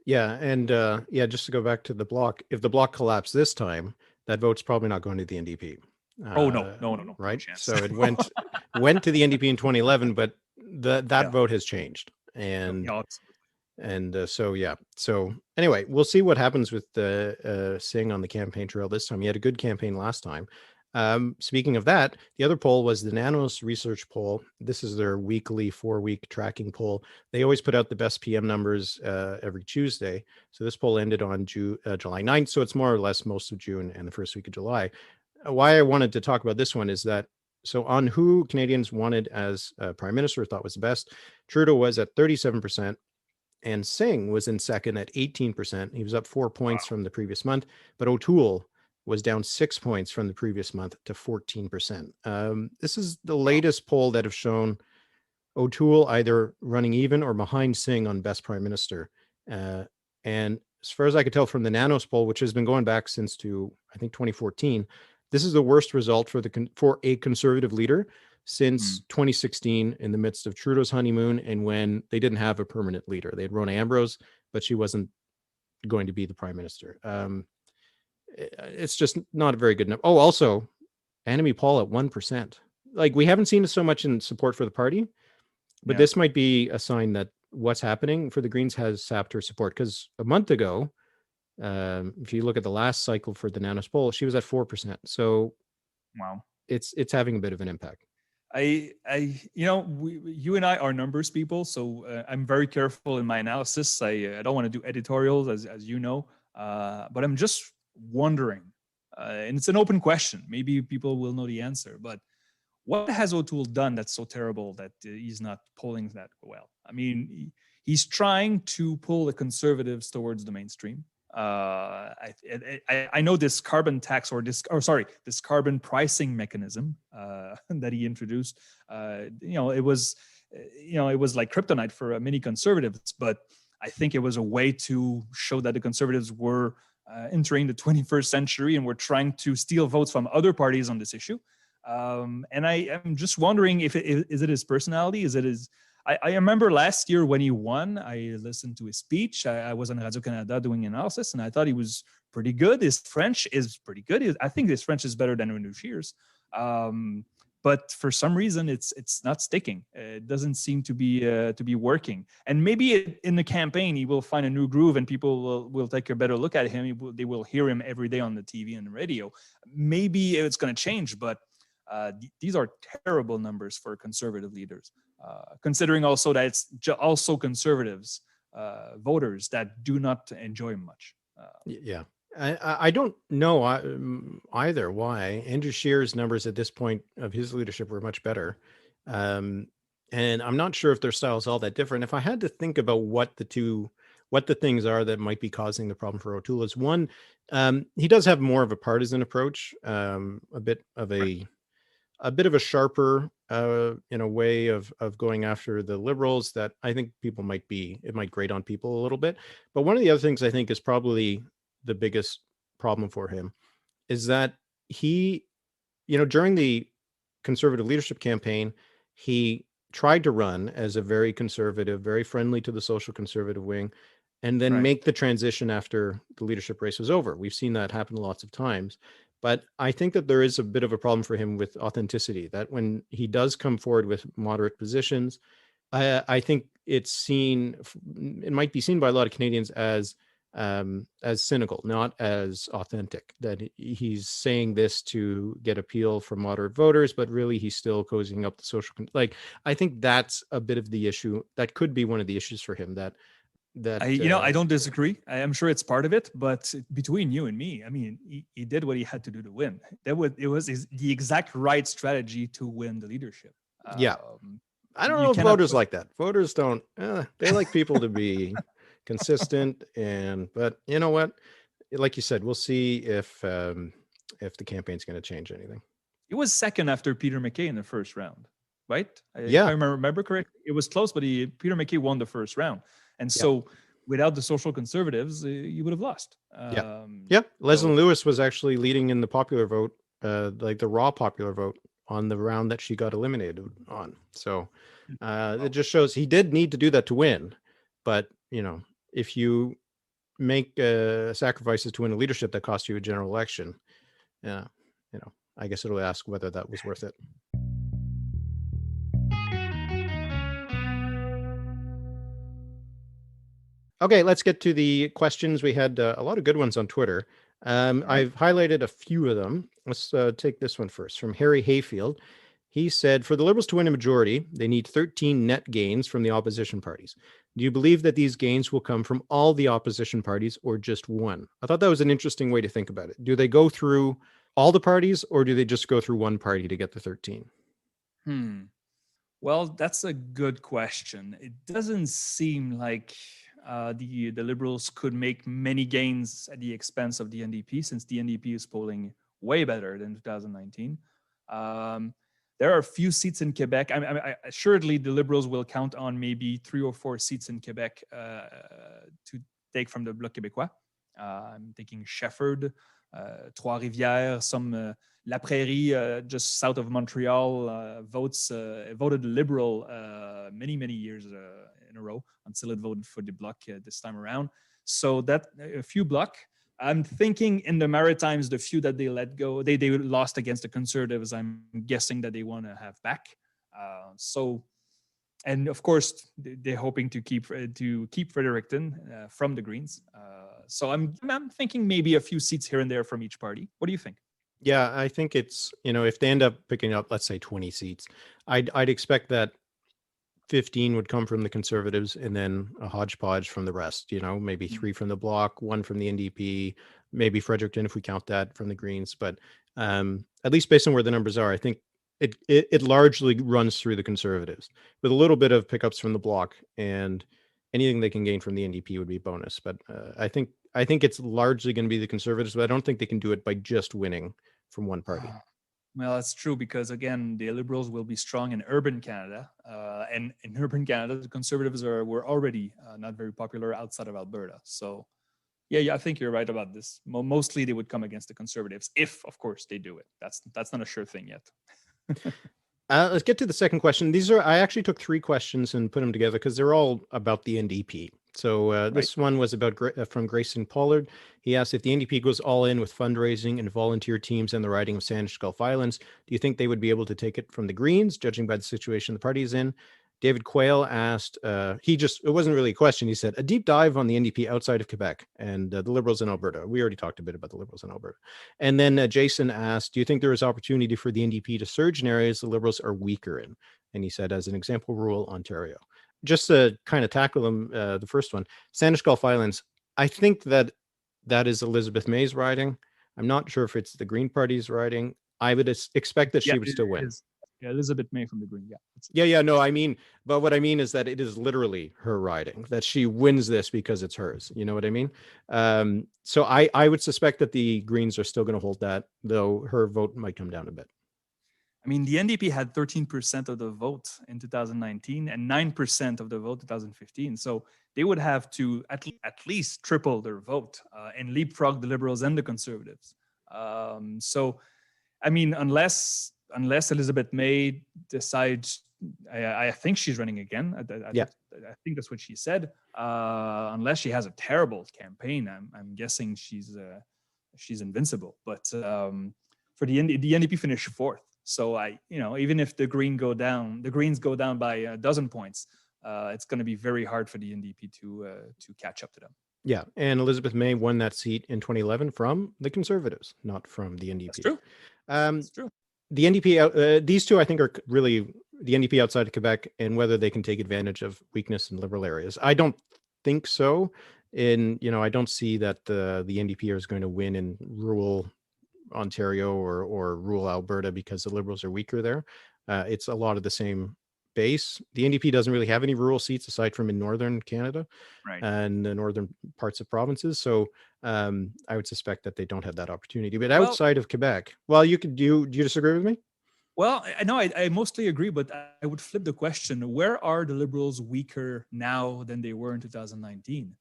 Yeah, and just to go back to the Bloc, if the Bloc collapsed this time, that vote's probably not going to the NDP. No. Right. No, so it went to the NDP in 2011, but that vote has changed, and so anyway, we'll see what happens with Singh on the campaign trail this time. He had a good campaign last time. Speaking of that, the other poll was the Nanos Research poll. This is their weekly 4-week tracking poll. They always put out the best PM numbers every Tuesday. So this poll ended on July 9th. So it's more or less most of June and the first week of July. Why I wanted to talk about this one is that, so on who Canadians wanted as prime minister, thought was the best, Trudeau was at 37%, and Singh was in second at 18%. He was up 4 points from the previous month, but O'Toole was down 6 points from the previous month to 14%. This is the latest poll that have shown O'Toole either running even or behind Singh on best prime minister. And as far as I could tell from the Nanos poll, which has been going back since I think 2014, this is the worst result for a conservative leader since 2016, in the midst of Trudeau's honeymoon and when they didn't have a permanent leader. They had Rona Ambrose, but she wasn't going to be the prime minister. It's just not a very good number. Oh, also, Annamie Paul at 1%. Like, we haven't seen so much in support for the party, but this might be a sign that what's happening for the Greens has sapped her support. Because a month ago, if you look at the last cycle for the Nanos poll, she was at 4%. So, wow, it's having a bit of an impact. You and I are numbers people, so I'm very careful in my analysis. I don't want to do editorials, as you know, but I'm just wondering, and it's an open question. Maybe people will know the answer, but what has O'Toole done that's so terrible that he's not polling that well? I mean, he's trying to pull the Conservatives towards the mainstream. I know this carbon tax this carbon pricing mechanism that he introduced. It was like kryptonite for many conservatives, but I think it was a way to show that the Conservatives were entering the 21st century and were trying to steal votes from other parties on this issue. And I am just wondering is it his personality? Is it his? I remember last year when he won, I listened to his speech. I was on Radio-Canada doing analysis, and I thought he was pretty good. His French is pretty good. I think his French is better than Renaud Scheer's. but for some reason it's not sticking. It doesn't seem to be working. And maybe in the campaign he will find a new groove, and people will take a better look at him. They will hear him every day on the TV and the radio. Maybe it's going to change, but these are terrible numbers for conservative leaders, considering also that it's also conservatives voters that do not enjoy him much. Yeah. I don't know either why. Andrew Scheer's numbers at this point of his leadership were much better. And I'm not sure if their style is all that different. If I had to think about what the things are that might be causing the problem for O'Toole, is one, he does have more of a partisan approach, a bit of a sharper way of going after the Liberals that I think it might grate on people a little bit. But one of the other things I think is probably the biggest problem for him is that he, during the Conservative leadership campaign, he tried to run as a very conservative, very friendly to the social conservative wing, and then make the transition after the leadership race was over. We've seen that happen lots of times. But I think that there is a bit of a problem for him with authenticity, that when he does come forward with moderate positions, I think it might be seen by a lot of Canadians as cynical, not as authentic, that he's saying this to get appeal from moderate voters, but really he's still cozying up the social. I think that's a bit of the issue. That could be one of the issues for him, that I don't disagree. I am sure it's part of it, but between you and me, I mean, he did what he had to do to win. It was the exact right strategy to win the leadership. Yeah. I don't know if voters like that. Voters don't, they like people to be consistent, but you know what? Like you said, we'll see if the campaign's going to change anything. It was second after Peter MacKay in the first round, right? Yeah. If I remember correctly, it was close, but Peter MacKay won the first round. And so without the social conservatives, you would have lost. Leslyn Lewis was actually leading in the popular vote, like the raw popular vote, on the round that she got eliminated on. So it just shows he did need to do that to win. But, if you make sacrifices to win a leadership that cost you a general election, I guess it'll ask whether that was worth it. Okay, let's get to the questions. We had a lot of good ones on Twitter. I've highlighted a few of them. Let's take this one first, from Harry Hayfield. He said, for the Liberals to win a majority, they need 13 net gains from the opposition parties. Do you believe that these gains will come from all the opposition parties or just one? I thought that was an interesting way to think about it. Do they go through all the parties, or do they just go through one party to get the 13? Well, that's a good question. It doesn't seem like the Liberals could make many gains at the expense of the NDP, since the NDP is polling way better than 2019. There are a few seats in Quebec. Assuredly, the Liberals will count on maybe 3 or 4 seats in Quebec to take from the Bloc Québécois. I'm thinking Shefford, Trois-Rivières, some La Prairie, just south of Montreal, voted Liberal many years in a row until it voted for the Bloc this time around. So that a few Bloc. I'm thinking in the Maritimes, the few that they let go, they lost against the Conservatives. I'm guessing that they want to have back. And of course, they're hoping to keep Fredericton from the Greens. So I'm thinking maybe a few seats here and there from each party. What do you think? Yeah, I think it's, if they end up picking up, let's say 20 seats, I'd expect that 15 would come from the Conservatives and then a hodgepodge from the rest, maybe 3 from the Bloc, 1 from the NDP, maybe Fredericton, if we count that, from the Greens. But at least based on where the numbers are, I think it largely runs through the Conservatives with a little bit of pickups from the Bloc, and anything they can gain from the NDP would be bonus. But I think it's largely going to be the Conservatives, but I don't think they can do it by just winning from one party. Well, that's true, because again, the Liberals will be strong in urban Canada, and in urban Canada, the Conservatives were already not very popular outside of Alberta. So, yeah, I think you're right about this. Mostly, they would come against the Conservatives if, of course, they do it. That's not a sure thing yet. Let's get to the second question. I actually took 3 questions and put them together because they're all about the NDP. So this one was about from Grayson Pollard. He asked, if the NDP goes all in with fundraising and volunteer teams and the riding of Sandwich Gulf Islands, do you think they would be able to take it from the Greens, judging by the situation the party is in? David Quayle asked, it wasn't really a question. He said, a deep dive on the NDP outside of Quebec and the Liberals in Alberta. We already talked a bit about the Liberals in Alberta. And then Jason asked, do you think there is opportunity for the NDP to surge in areas the Liberals are weaker in? And he said, as an example, rural Ontario. Just to kind of tackle them, the first one, Sandwich Gulf Islands, I think that is Elizabeth May's riding. I'm not sure if it's the Green Party's riding. I would expect that she would still win. Yeah, Elizabeth May from the Green. But what I mean is that it is literally her riding, that she wins this because it's hers. You know what I mean? So I would suspect that the Greens are still going to hold that, though her vote might come down a bit. I mean, the NDP had 13% of the vote in 2019 and 9% of the vote 2015. So they would have to at least triple their vote and leapfrog the Liberals and the Conservatives. So, I mean, unless Elizabeth May decides, I think she's running again. I think that's what she said. Unless she has a terrible campaign, I'm guessing she's invincible. But for the NDP finished fourth. So even if the Greens go down by a dozen points, it's going to be very hard for the NDP to catch up to them. Yeah, and Elizabeth May won that seat in 2011 from the Conservatives, not from the NDP. That's true. That's true. The NDP, these two, I think, are really the NDP outside of Quebec, and whether they can take advantage of weakness in Liberal areas. I don't think so. I don't see that the NDP is going to win in rural Ontario or rural Alberta because the Liberals are weaker there. It's a lot of the same base. The NDP doesn't really have any rural seats aside from in northern Canada, and the northern parts of provinces. So I would suspect that they don't have that opportunity. But outside of Quebec, do you disagree with me? Well, I know I mostly agree, but I would flip the question: where are the Liberals weaker now than they were in 2019?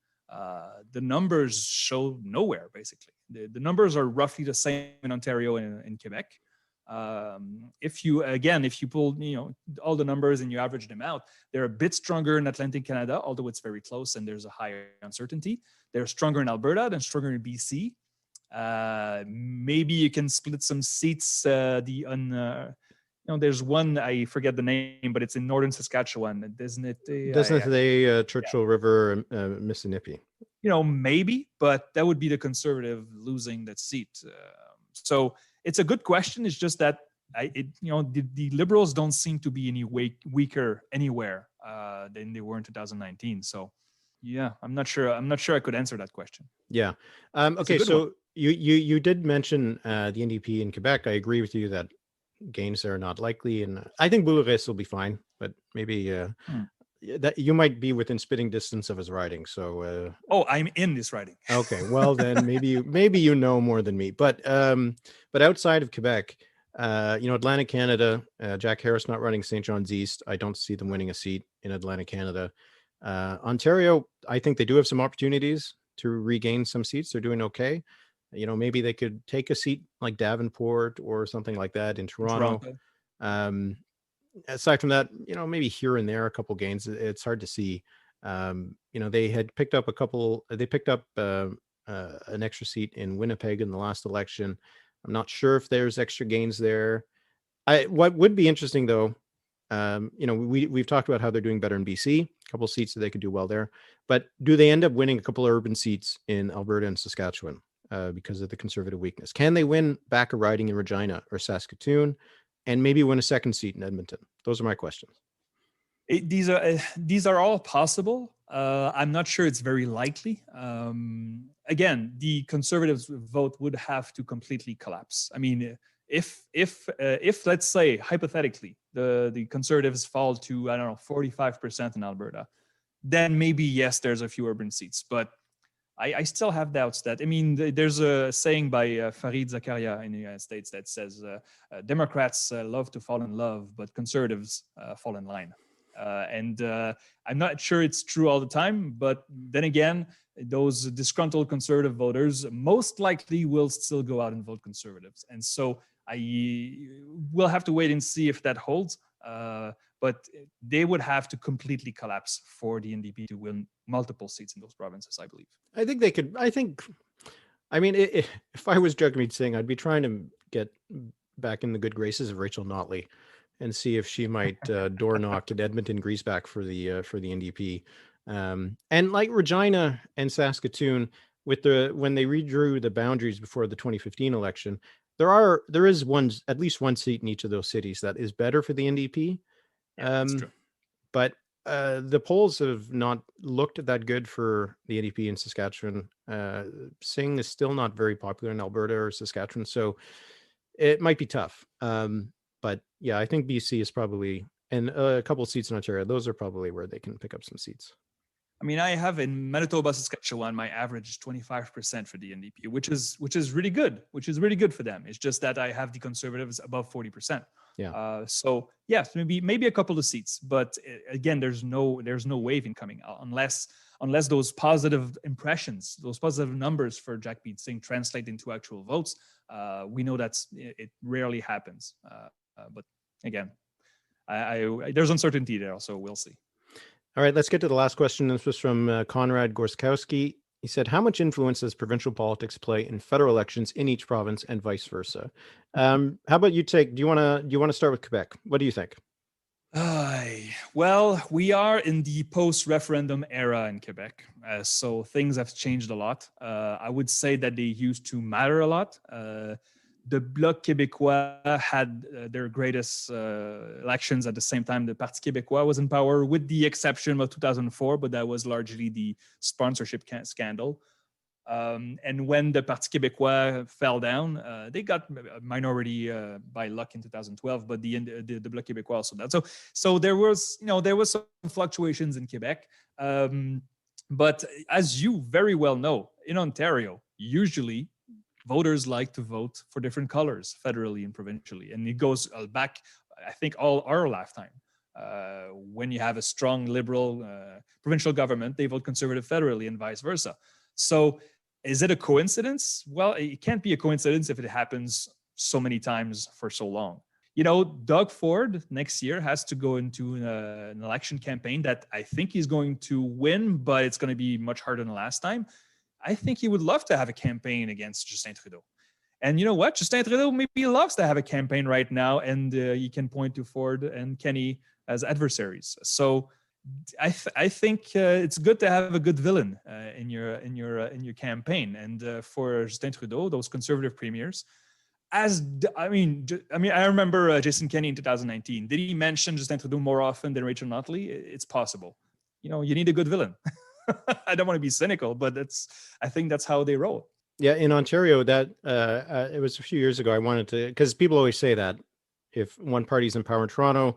The numbers show nowhere, basically. The numbers are roughly the same in Ontario and in Quebec. If you pull all the numbers and you average them out, they're a bit stronger in Atlantic Canada, although it's very close and there's a higher uncertainty. They're stronger in Alberta than stronger in BC. Maybe you can split some seats. There's one, I forget the name, but it's in northern Saskatchewan, isn't it? Churchill River, Mississippi. Maybe, but that would be the Conservative losing that seat. So it's a good question. It's just that the Liberals don't seem to be any weaker anywhere than they were in 2019. So yeah, I'm not sure I could answer that question. Yeah. Okay. So you did mention the NDP in Quebec. I agree with you that gains are not likely, and I think Boulay will be fine, but maybe that you might be within spitting distance of his riding. So I'm in this riding. Okay, well then maybe you know more than me. But outside of Quebec, Atlantic Canada, Jack Harris not running St. John's East. I don't see them winning a seat in Atlantic Canada. Ontario, I think they do have some opportunities to regain some seats. They're doing okay. Maybe they could take a seat like Davenport or something like that in Toronto. Aside from that, maybe here and there, a couple gains. It's hard to see. They had picked up an extra seat in Winnipeg in the last election. I'm not sure if there's extra gains there. What would be interesting though, we've talked about how they're doing better in BC, a couple of seats that they could do well there, but do they end up winning a couple of urban seats in Alberta and Saskatchewan because of the Conservative weakness? Can they win back a riding in Regina or Saskatoon and maybe win a second seat in Edmonton? Those are my questions. These are all possible. I'm not sure it's very likely. Again, the Conservatives' vote would have to completely collapse. I mean, if let's say hypothetically the Conservatives fall to 45% in Alberta, then maybe yes, there's a few urban seats. But I still have doubts that. I mean, there's a saying by Farid Zakaria in the United States that says Democrats love to fall in love, but Conservatives fall in line. And I'm not sure it's true all the time, but then again, those disgruntled Conservative voters most likely will still go out and vote Conservatives. And so I will have to wait and see if that holds. but they would have to completely collapse for the NDP to win multiple seats in those provinces, I believe. I think they could. I mean, if I was Jagmeet Singh, I'd be trying to get back in the good graces of Rachel Notley and see if she might door knock at Edmonton Griesbach for the NDP. And like Regina and Saskatoon, when they redrew the boundaries before the 2015 election, there is at least one seat in each of those cities that is better for the NDP. Yeah, that's true. But the polls have not looked that good for the NDP in Saskatchewan. Singh is still not very popular in Alberta or Saskatchewan, so it might be tough. But yeah, I think BC is probably, and a couple of seats in Ontario, those are probably where they can pick up some seats. I mean, I have in Manitoba, Saskatchewan, my average is 25% for the NDP, which is really good, for them. It's just that I have the Conservatives above 40%. Yeah. So yes, maybe a couple of seats, but again, there's no waving coming unless those positive impressions, those positive numbers for Jagmeet Singh translate into actual votes. We know it rarely happens. But again, there's uncertainty there, so we'll see. All right, let's get to the last question. This was from Konrad Gorskowski. He said, how much influence does provincial politics play in federal elections in each province and vice versa? How about you do you want to start with Quebec? What do you think? Well, we are in the post-referendum era in Quebec, so things have changed a lot. I would say that they used to matter a lot. The Bloc Québécois had their greatest elections at the same time the Parti Québécois was in power, with the exception of 2004, but that was largely the sponsorship scandal. And when the Parti Québécois fell down, they got a minority by luck in 2012, but the Bloc Québécois also did. So there was some fluctuations in Quebec. But as you very well know, in Ontario, usually voters like to vote for different colors federally and provincially. And it goes back, I think, all our lifetime. When you have a strong liberal provincial government, they vote conservative federally and vice versa. So is it a coincidence? Well, it can't be a coincidence if it happens so many times for so long. Doug Ford next year has to go into an election campaign that I think he's going to win, but it's going to be much harder than last time. I think he would love to have a campaign against Justin Trudeau. And you know what? Justin Trudeau maybe loves to have a campaign right now, and he can point to Ford and Kenney as adversaries. So I think it's good to have a good villain in your campaign. And for Justin Trudeau, those conservative premiers, I remember Jason Kenney in 2019. Did he mention Justin Trudeau more often than Rachel Notley? It's possible. You need a good villain. I don't want to be cynical, but I think that's how they roll. Yeah, in Ontario, that it was a few years ago. I wanted to, because people always say that if one party's in power in Toronto,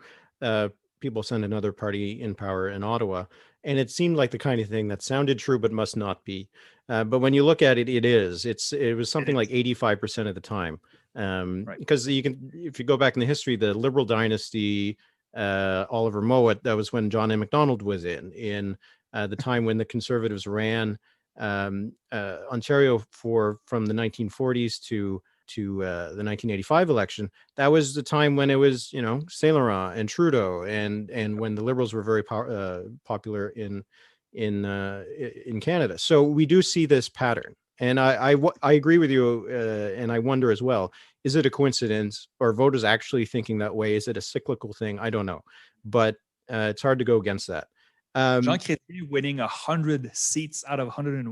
people send another party in power in Ottawa, and it seemed like the kind of thing that sounded true but must not be. But when you look at it, it is. It was something like 85% of the time. Right. Because if you go back in the history, the Liberal dynasty, Oliver Mowat, that was when John A. Macdonald was in the time when the Conservatives ran Ontario from the 1940s to the 1985 election. That was the time when it was, Saint Laurent and Trudeau, and when the Liberals were very popular in Canada. So we do see this pattern, and I agree with you, and I wonder as well: is it a coincidence, or voters actually thinking that way? Is it a cyclical thing? I don't know, but it's hard to go against that. Jean Chrétien winning 100 seats out of 101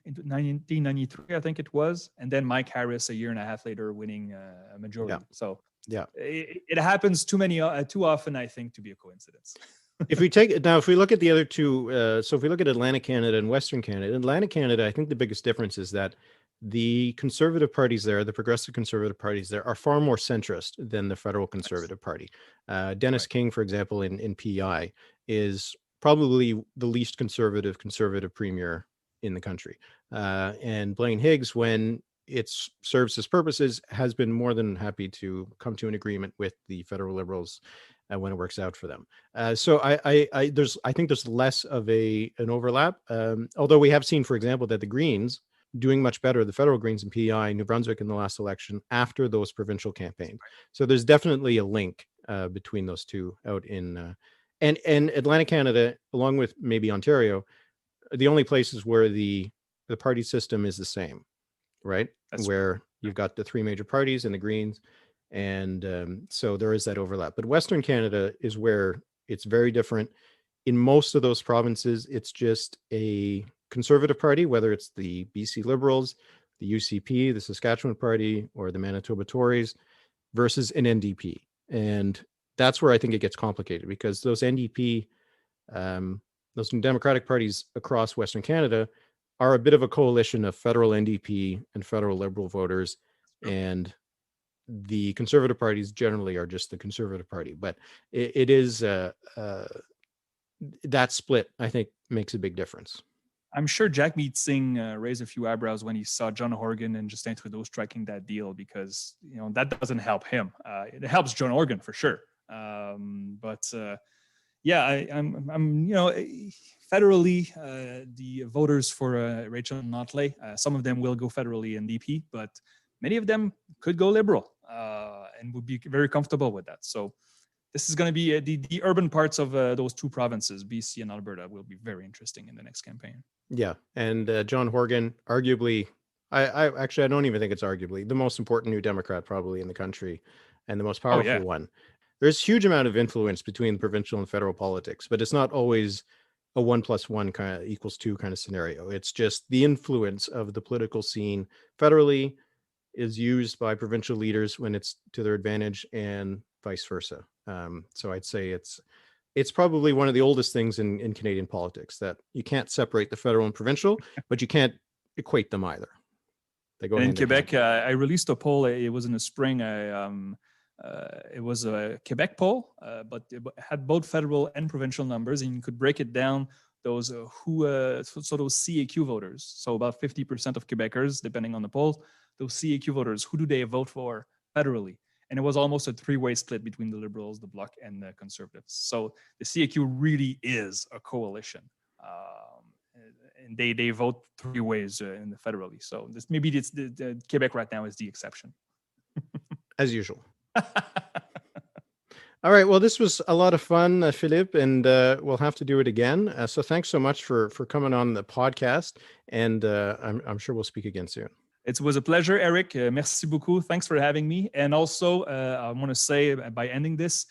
in 1993, I think it was. And then Mike Harris a year and a half later winning a majority. Yeah. So yeah, it happens too often, I think, to be a coincidence. If we look at the other two, so if we look at Atlantic Canada and Western Canada, Atlantic Canada, I think the biggest difference is that the conservative parties there, the progressive conservative parties there, are far more centrist than the federal conservative party. Dennis King, for example, in PEI, is probably the least conservative premier in the country. And Blaine Higgs, when it serves his purposes, has been more than happy to come to an agreement with the federal Liberals when it works out for them. So I think there's less of an overlap. Although we have seen, for example, that the Greens doing much better, the federal Greens in PEI, New Brunswick in the last election after those provincial campaigns. So there's definitely a link between those two out in and Atlantic Canada, along with maybe Ontario, are the only places where the party system is the same, right? Where you've got the three major parties and the Greens, and so there is that overlap. But Western Canada is where it's very different. In most of those provinces, it's just a Conservative party, whether it's the BC Liberals, the UCP, the Saskatchewan Party, or the Manitoba Tories, versus an NDP. And that's where I think it gets complicated, because those NDP, those Democratic parties across Western Canada are a bit of a coalition of federal NDP and federal Liberal voters, and the Conservative parties generally are just the Conservative Party. But it is that split, I think, makes a big difference. I'm sure Jagmeet Singh raised a few eyebrows when he saw John Horgan and Justin Trudeau striking that deal, because that doesn't help him. It helps John Horgan for sure. I'm federally, the voters for Rachel Notley, some of them will go federally NDP, but many of them could go Liberal and would be very comfortable with that. So this is going to be the urban parts of those two provinces, BC and Alberta, will be very interesting in the next campaign. Yeah, and John Horgan, arguably, I don't even think it's arguably the most important New Democrat probably in the country, and the most powerful one. There's a huge amount of influence between provincial and federal politics, but it's not always a 1 + 1 kind of equals 2 kind of scenario. It's just the influence of the political scene federally is used by provincial leaders when it's to their advantage, and vice versa. So I'd say it's probably one of the oldest things in Canadian politics, that you can't separate the federal and provincial, but you can't equate them either. They go in Quebec. I released a poll. It was in the spring. It was a Quebec poll, but it had both federal and provincial numbers, and you could break it down. Those those CAQ voters. So about 50% of Quebecers, depending on the poll, those CAQ voters, who do they vote for federally? And it was almost a three-way split between the Liberals, the Bloc, and the Conservatives. So the CAQ really is a coalition, and they vote three ways in the federally. So this maybe it's the Quebec right now is the exception, as usual. All right. Well, this was a lot of fun, Philippe, and we'll have to do it again. So thanks so much for coming on the podcast, and I'm sure we'll speak again soon. It was a pleasure, Eric. Merci beaucoup. Thanks for having me. And also, I want to say, by ending this,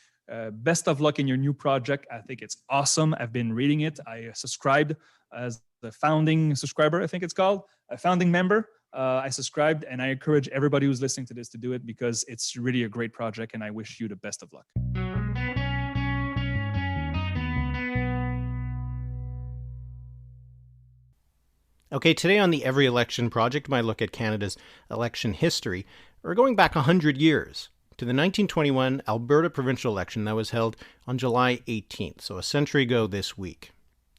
best of luck in your new project. I think it's awesome. I've been reading it. I subscribed as the founding subscriber, I think it's called, a founding member. I subscribed, and I encourage everybody who's listening to this to do it, because it's really a great project, and I wish you the best of luck. Okay, today on the Every Election Project, my look at Canada's election history, we're going back 100 years to the 1921 Alberta provincial election that was held on July 18th, so a century ago this week.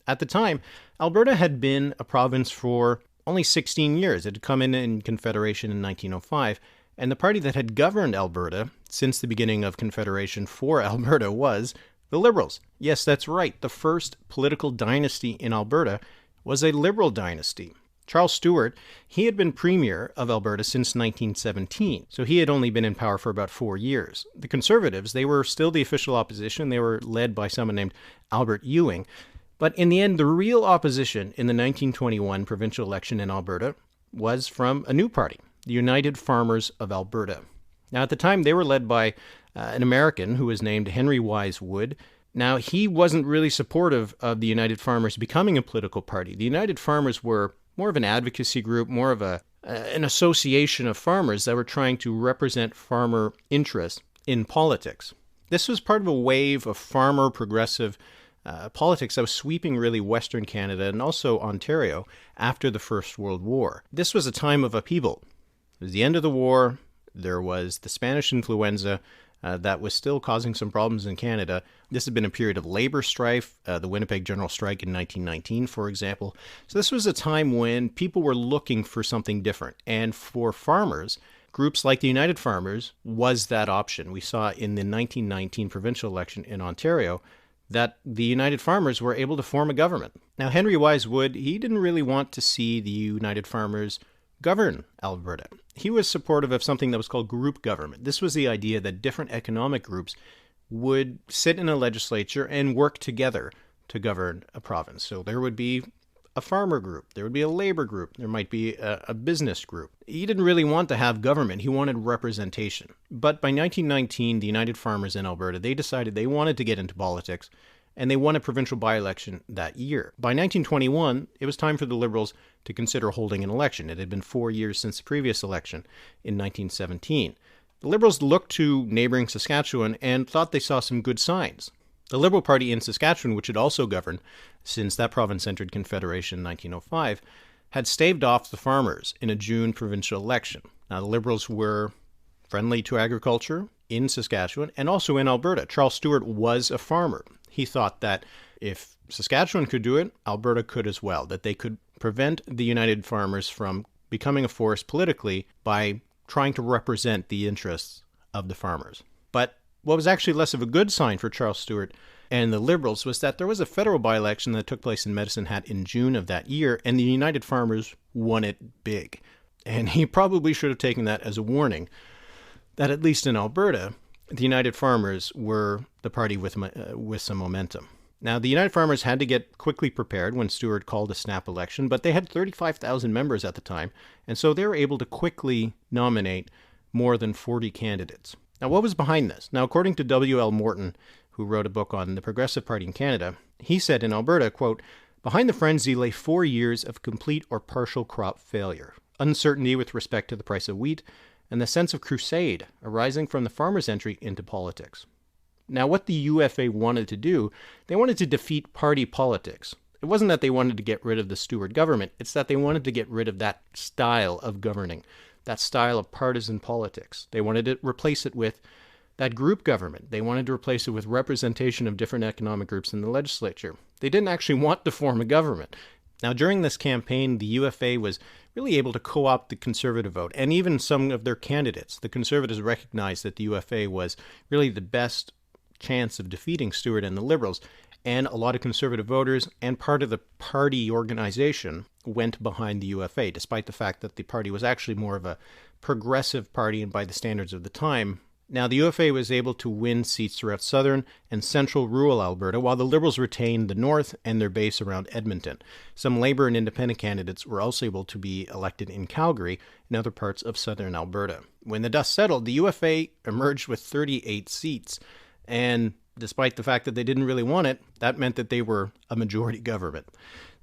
At the time, Alberta had been a province for only 16 years. It had come in Confederation in 1905, and the party that had governed Alberta since the beginning of Confederation for Alberta was the Liberals. Yes, that's right. The first political dynasty in Alberta was a Liberal dynasty. Charles Stewart, he had been Premier of Alberta since 1917, so he had only been in power for about 4 years. The Conservatives, they were still the official opposition. They were led by someone named Albert Ewing. But in the end, the real opposition in the 1921 provincial election in Alberta was from a new party, the United Farmers of Alberta. Now, at the time, they were led by an American who was named Henry Wise Wood. Now, he wasn't really supportive of the United Farmers becoming a political party. The United Farmers were more of an advocacy group, more of an association of farmers that were trying to represent farmer interests in politics. This was part of a wave of farmer progressive politics that was sweeping really Western Canada and also Ontario after the First World War. This was a time of upheaval. It was the end of the war. There was the Spanish influenza that was still causing some problems in Canada. This had been a period of labor strife, the Winnipeg General Strike in 1919, for example. So this was a time when people were looking for something different. And for farmers, groups like the United Farmers was that option. We saw in the 1919 provincial election in Ontario that the United Farmers were able to form a government. Now, Henry Wise Wood, he didn't really want to see the United Farmers govern Alberta. He was supportive of something that was called group government. This was the idea that different economic groups would sit in a legislature and work together to govern a province. So there would be a farmer group, there would be a labor group, there might be a business group. He didn't really want to have government, he wanted representation. But by 1919, the United Farmers in Alberta, they decided they wanted to get into politics, and they won a provincial by-election that year. By 1921, it was time for the Liberals to consider holding an election. It had been 4 years since the previous election in 1917. The Liberals looked to neighboring Saskatchewan and thought they saw some good signs. The Liberal Party in Saskatchewan, which had also governed since that province entered Confederation in 1905, had staved off the farmers in a June provincial election. Now, the Liberals were friendly to agriculture in Saskatchewan and also in Alberta. Charles Stewart was a farmer. He thought that if Saskatchewan could do it, Alberta could as well, that they could prevent the United Farmers from becoming a force politically by trying to represent the interests of the farmers. But what was actually less of a good sign for Charles Stewart and the Liberals was that there was a federal by-election that took place in Medicine Hat in June of that year, and the United Farmers won it big. And he probably should have taken that as a warning that at least in Alberta, the United Farmers were the party with some momentum. Now, the United Farmers had to get quickly prepared when Stewart called a snap election, but they had 35,000 members at the time, and so they were able to quickly nominate more than 40 candidates. Now, what was behind this? Now, according to W.L. Morton, who wrote a book on the Progressive Party in Canada, he said in Alberta, quote, "Behind the frenzy lay 4 years of complete or partial crop failure, uncertainty with respect to the price of wheat, and the sense of crusade arising from the farmers' entry into politics." Now, what the UFA wanted to do, they wanted to defeat party politics. It wasn't that they wanted to get rid of the Stewart government, it's that they wanted to get rid of that style of governing, that style of partisan politics. They wanted to replace it with that group government. They wanted to replace it with representation of different economic groups in the legislature. They didn't actually want to form a government. Now, during this campaign, the UFA was really able to co-opt the Conservative vote, and even some of their candidates. The Conservatives recognized that the UFA was really the best chance of defeating Stewart and the Liberals, and a lot of Conservative voters and part of the party organization went behind the UFA, despite the fact that the party was actually more of a progressive party and by the standards of the time. Now, the UFA was able to win seats throughout southern and central rural Alberta, while the Liberals retained the north and their base around Edmonton. Some Labour and independent candidates were also able to be elected in Calgary and other parts of southern Alberta. When the dust settled, the UFA emerged with 38 seats, and despite the fact that they didn't really want it, that meant that they were a majority government.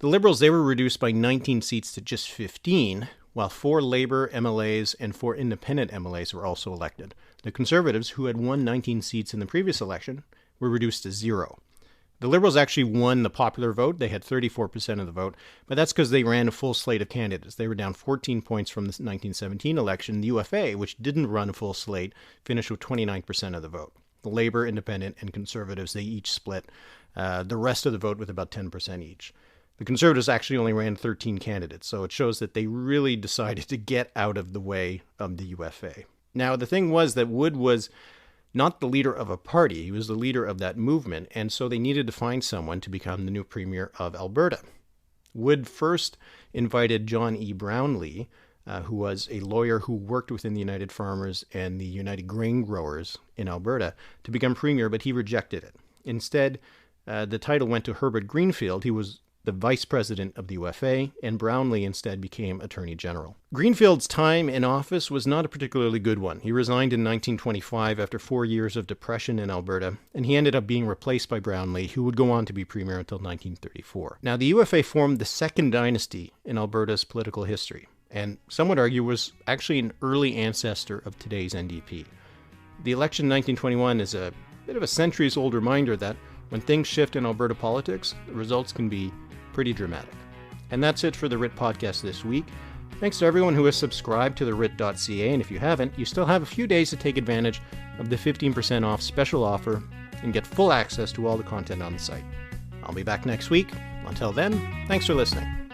The Liberals, they were reduced by 19 seats to just 15, while 4 Labour MLAs and 4 independent MLAs were also elected. The Conservatives, who had won 19 seats in the previous election, were reduced to 0. The Liberals actually won the popular vote. They had 34% of the vote, but that's because they ran a full slate of candidates. They were down 14 points from the 1917 election. The UFA, which didn't run a full slate, finished with 29% of the vote. The Labour, Independent, and Conservatives, they each split the rest of the vote with about 10% each. The Conservatives actually only ran 13 candidates, so it shows that they really decided to get out of the way of the UFA. Now, the thing was that Wood was not the leader of a party. He was the leader of that movement, and so they needed to find someone to become the new premier of Alberta. Wood first invited John E. Brownlee, who was a lawyer who worked within the United Farmers and the United Grain Growers in Alberta, to become premier, but he rejected it. Instead, the title went to Herbert Greenfield. He was the vice president of the UFA, and Brownlee instead became Attorney General. Greenfield's time in office was not a particularly good one. He resigned in 1925 after 4 years of depression in Alberta, and he ended up being replaced by Brownlee, who would go on to be premier until 1934. Now, the UFA formed the second dynasty in Alberta's political history, and some would argue was actually an early ancestor of today's NDP. The election in 1921 is a bit of a centuries-old reminder that when things shift in Alberta politics, the results can be pretty dramatic. And that's it for the Writ Podcast this week. Thanks to everyone who has subscribed to the Writ.ca, and if you haven't, you still have a few days to take advantage of the 15% off special offer and get full access to all the content on the site. I'll be back next week. Until then, thanks for listening.